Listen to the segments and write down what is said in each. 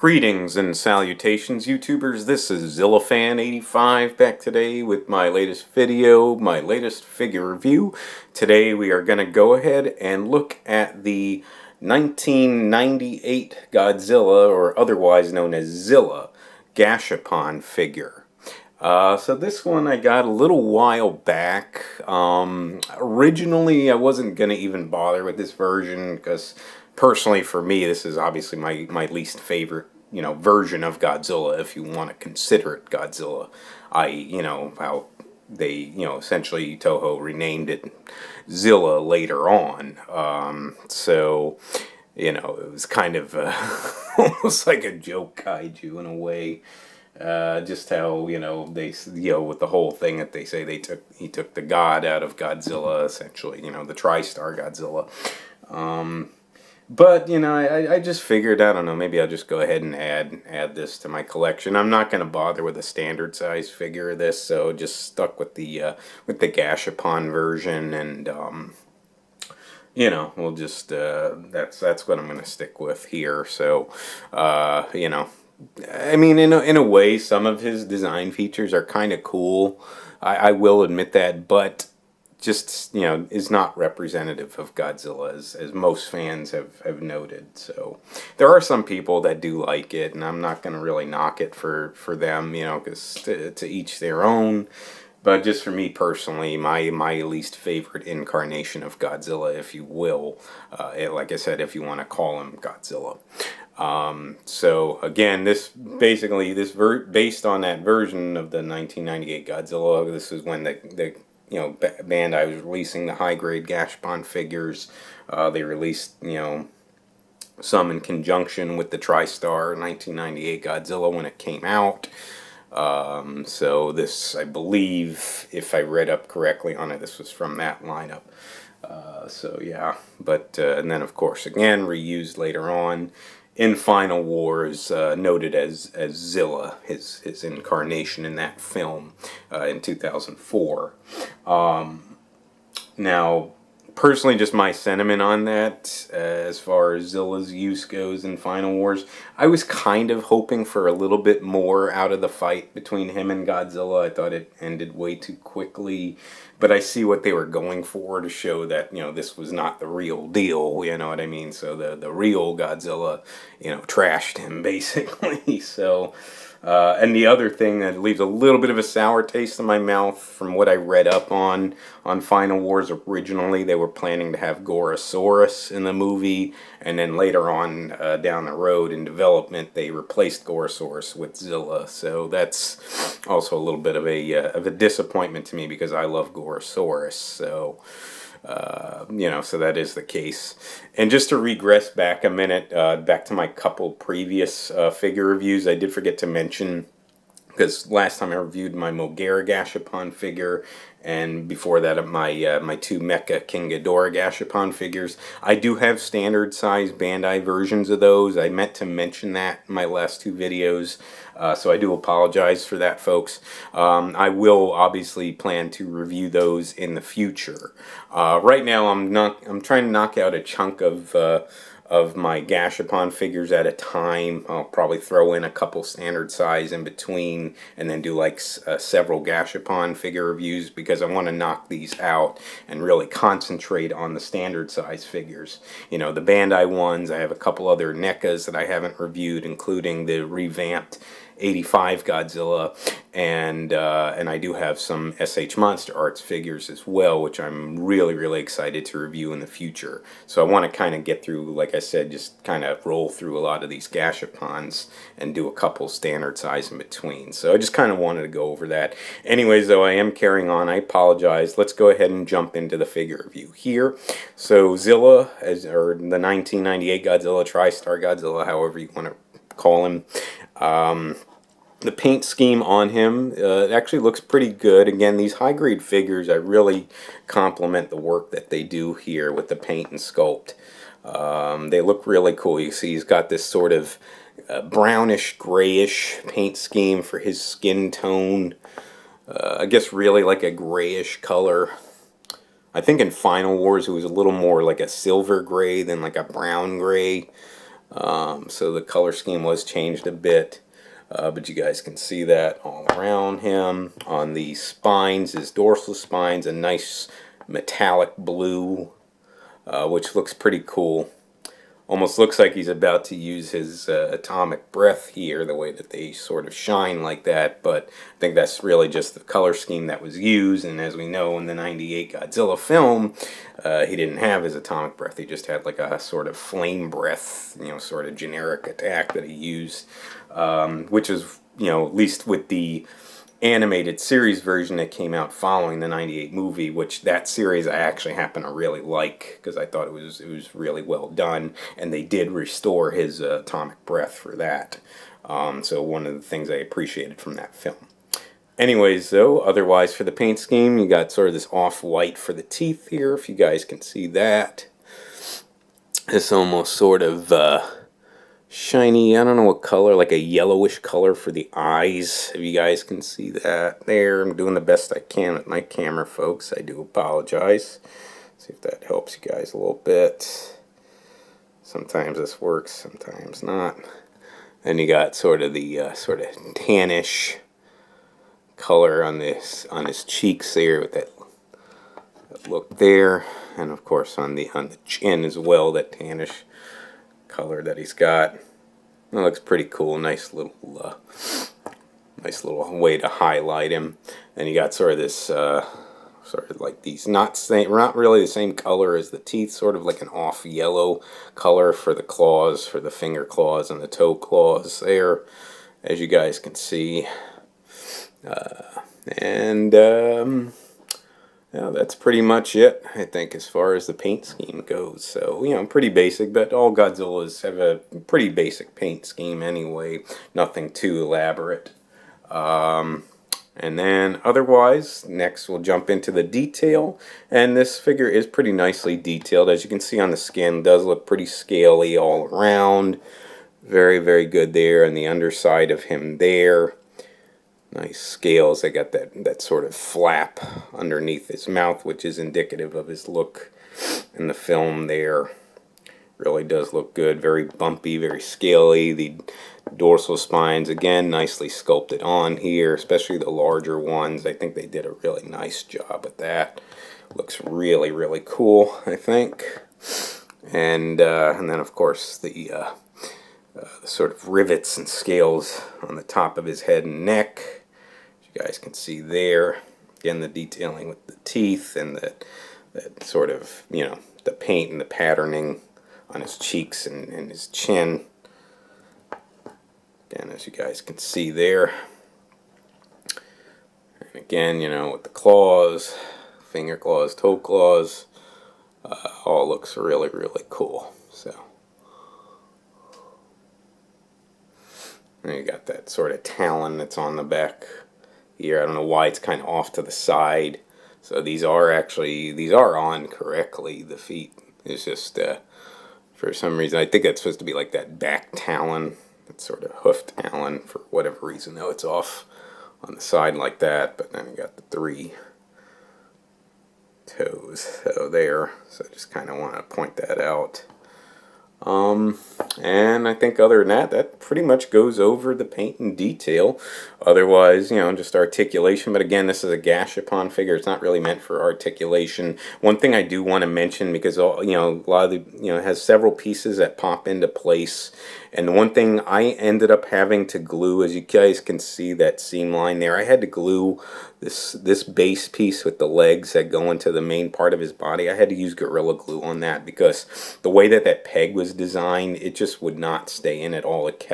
Greetings and salutations, YouTubers. This is ZillaFan85 back today with my latest video, my latest figure review. Today we are going to go ahead and look at the 1998 Godzilla, or otherwise known as Zilla, Gashapon figure. So this one I got a little while back. Originally I wasn't going to even bother with this version because personally for me this is obviously my least favorite, version of Godzilla, if you want to consider it Godzilla. How they, essentially Toho renamed it Zilla later on. It was kind of almost like a joke kaiju in a way. Just how, they, with the whole thing that they say he took the god out of Godzilla, essentially, the Tristar Godzilla. But, I just figured, I don't know, maybe I'll just go ahead and add this to my collection. I'm not going to bother with a standard size figure of this, so just stuck with the Gashapon version, and, we'll just, that's what I'm going to stick with here. So, I mean, in a way, some of his design features are kind of cool. I will admit that, but just, is not representative of Godzilla, as most fans have noted. So there are some people that do like it, and I'm not going to really knock it for them, because to each their own. But just for me personally, my least favorite incarnation of Godzilla, if you will, like I said, if you want to call him Godzilla. So again, based on that version of the 1998 Godzilla, this is when the Bandai was releasing the high-grade Gashapon figures. They released, some in conjunction with the Tristar 1998 Godzilla when it came out. So this, I believe, if I read up correctly on it, this was from that lineup. So yeah, but and then of course again reused later on in Final Wars, noted as Zilla, his incarnation in that film in 2004. Now, personally, just my sentiment on that, as far as Zilla's use goes in Final Wars, I was kind of hoping for a little bit more out of the fight between him and Godzilla. I thought it ended way too quickly, but I see what they were going for to show that, this was not the real deal, you know what I mean? So the real Godzilla, trashed him, basically. So, and the other thing that leaves a little bit of a sour taste in my mouth, from what I read up on Final Wars, originally they were planning to have Gorosaurus in the movie, and then later on down the road in development they replaced Gorosaurus with Zilla. So that's also a little bit of a disappointment to me, because I love Gorosaurus. So so that is the case. And just to regress back a minute, back to my couple previous figure reviews, I did forget to mention, because last time I reviewed my Mogera Gashapon figure, and before that my two Mecha King Ghidorah Gashapon figures, I do have standard size Bandai versions of those. I meant to mention that in my last two videos, so I do apologize for that, folks. I will obviously plan to review those in the future. Right now I'm trying to knock out a chunk of my Gashapon figures at a time. I'll probably throw in a couple standard size in between, and then do like several Gashapon figure reviews, because I want to knock these out and really concentrate on the standard size figures. The Bandai ones. I have a couple other NECAs that I haven't reviewed, including the revamped 85 Godzilla, and I do have some SH Monster Arts figures as well, which I'm really excited to review in the future. So I want to kind of get through, like I said, just kind of roll through a lot of these Gashapons and do a couple standard size in between. So I just kind of wanted to go over that. Anyways, though, I am carrying on. I apologize. Let's go ahead and jump into the figure review here. So Zilla, or the 1998 Godzilla, Tristar Godzilla, however you want to call him. The paint scheme on him actually looks pretty good. Again, these high-grade figures, I really compliment the work that they do here with the paint and sculpt. They look really cool. You see he's got this sort of brownish, grayish paint scheme for his skin tone. I guess really like a grayish color. I think in Final Wars it was a little more like a silver gray than like a brown gray. So the color scheme was changed a bit. But you guys can see that all around him. On the spines, his dorsal spines, a nice metallic blue, which looks pretty cool. Almost looks like he's about to use his atomic breath here, the way that they sort of shine like that, but I think that's really just the color scheme that was used, and as we know in the '98 Godzilla film, he didn't have his atomic breath, he just had like a sort of flame breath, sort of generic attack that he used, which is, at least with the animated series version that came out following the '98 movie, which that series I actually happen to really like because I thought it was really well done, and they did restore his atomic breath for that. So one of the things I appreciated from that film. Anyways, though, otherwise for the paint scheme, you got sort of this off-white for the teeth here, if you guys can see that. This almost sort of shiny, I don't know what color, like a yellowish color for the eyes, if you guys can see that there. I'm doing the best I can with my camera, folks. I do apologize. See if that helps you guys a little bit. Sometimes this works, sometimes not. Then you got sort of the sort of tannish color on his cheeks there with that look there, and of course on the chin as well, that tannish color that he's got. It looks pretty cool. Nice little way to highlight him. And you got sort of this sort of like these not really the same color as the teeth, sort of like an off yellow color for the claws, for the finger claws and the toe claws there, as you guys can see. Yeah, that's pretty much it, I think, as far as the paint scheme goes. So, pretty basic, but all Godzillas have a pretty basic paint scheme anyway. Nothing too elaborate. And then, otherwise, next we'll jump into the detail. And this figure is pretty nicely detailed. As you can see on the skin, it does look pretty scaly all around. Very, very good there on the underside of him there. Nice scales. They got that sort of flap underneath his mouth, which is indicative of his look in the film there. Really does look good. Very bumpy, very scaly. The dorsal spines, again, nicely sculpted on here, especially the larger ones. I think they did a really nice job with that. Looks really, really cool, I think. And then, of course, the sort of rivets and scales on the top of his head and neck. You guys can see there, again, the detailing with the teeth and that sort of, the paint and the patterning on his cheeks and his chin. Again, as you guys can see there. And again, with the claws, finger claws, toe claws, all looks really, really cool. So, and you got that sort of talon that's on the back here. I don't know why it's kind of off to the side. So these are on correctly. The feet is just for some reason, I think that's supposed to be like that back talon, that sort of hoof talon, for whatever reason, though it's off on the side like that. But then you got the 3 toes there. So I just kind of want to point that out. And I think other than that, that pretty much goes over the paint and detail. Otherwise, just articulation. But again, this is a Gashapon figure. It's not really meant for articulation. One thing I do want to mention, because a lot of the, it has several pieces that pop into place. And the one thing I ended up having to glue, as you guys can see that seam line there, I had to glue this base piece with the legs that go into the main part of his body. I had to use Gorilla Glue on that because the way that peg was designed, it just would not stay in at all. It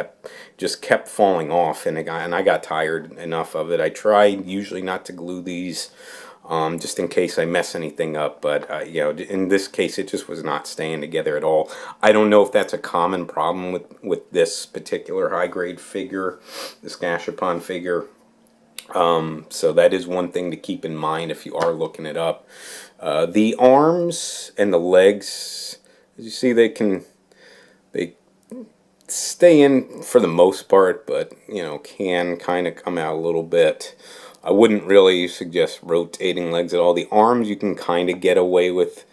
just kept falling off, and I got tired enough of it. I try usually not to glue these just in case I mess anything up, but in this case it just was not staying together at all. I don't know if that's a common problem with this particular high-grade figure, this Gashapon figure. So that is one thing to keep in mind if you are looking it up. The arms and the legs, as you see, they stay in for the most part, but can kind of come out a little bit. I wouldn't really suggest rotating legs at all. The arms you can kind of get away with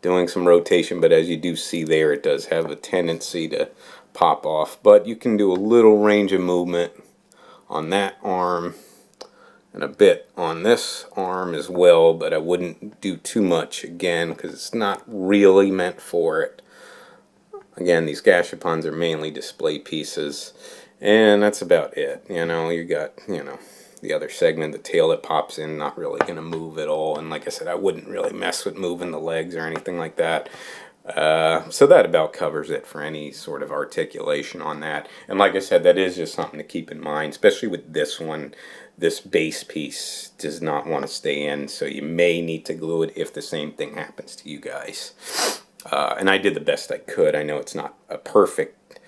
doing some rotation, but as you do see there, it does have a tendency to pop off. But you can do a little range of movement on that arm and a bit on this arm as well, but I wouldn't do too much again because it's not really meant for it. Again, these Gashapons are mainly display pieces, and that's about it. You know, you got, you know, the other segment, the tail that pops in, not really going to move at all. And like I said, I wouldn't really mess with moving the legs or anything like that. So that about covers it for any sort of articulation on that. And like I said, that is just something to keep in mind, especially with this one. This base piece does not want to stay in, so you may need to glue it if the same thing happens to you guys. And I did the best I could. I know it's not a perfect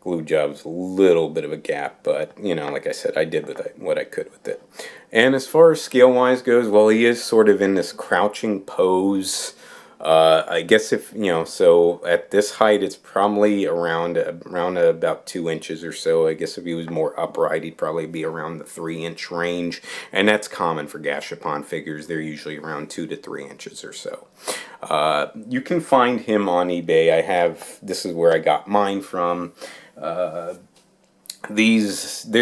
glue job. It's a little bit of a gap, but, you know, like I said, I did what I could with it. And as far as scale-wise goes, well, he is sort of in this crouching pose. I guess if, you know, so at this height, it's probably around about 2 inches or so. I guess if he was more upright, he'd probably be around the 3-inch range. And that's common for Gashapon figures. They're usually around 2 to 3 inches or so. You can find him on eBay. This is where I got mine from. They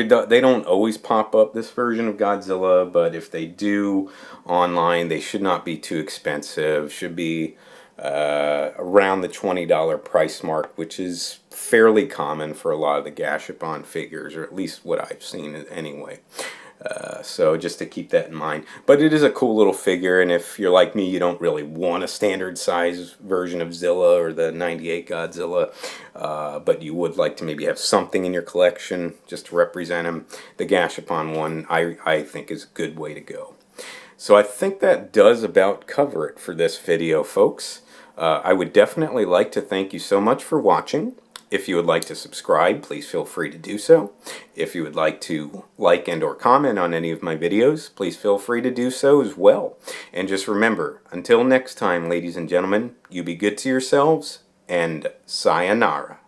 don't always pop up, this version of Godzilla, but if they do online, they should not be too expensive. Should be around the $20 price mark, which is fairly common for a lot of the Gashapon figures, or at least what I've seen anyway. So just to keep that in mind. But it is a cool little figure, and if you're like me, you don't really want a standard size version of Zilla or the 98 Godzilla, but you would like to maybe have something in your collection just to represent him, the Gashapon one I think is a good way to go. So I think that does about cover it for this video, folks. I would definitely like to thank you so much for watching. If you would like to subscribe, please feel free to do so. If you would like to like and or comment on any of my videos, please feel free to do so as well. And just remember, until next time, ladies and gentlemen, you be good to yourselves, and sayonara.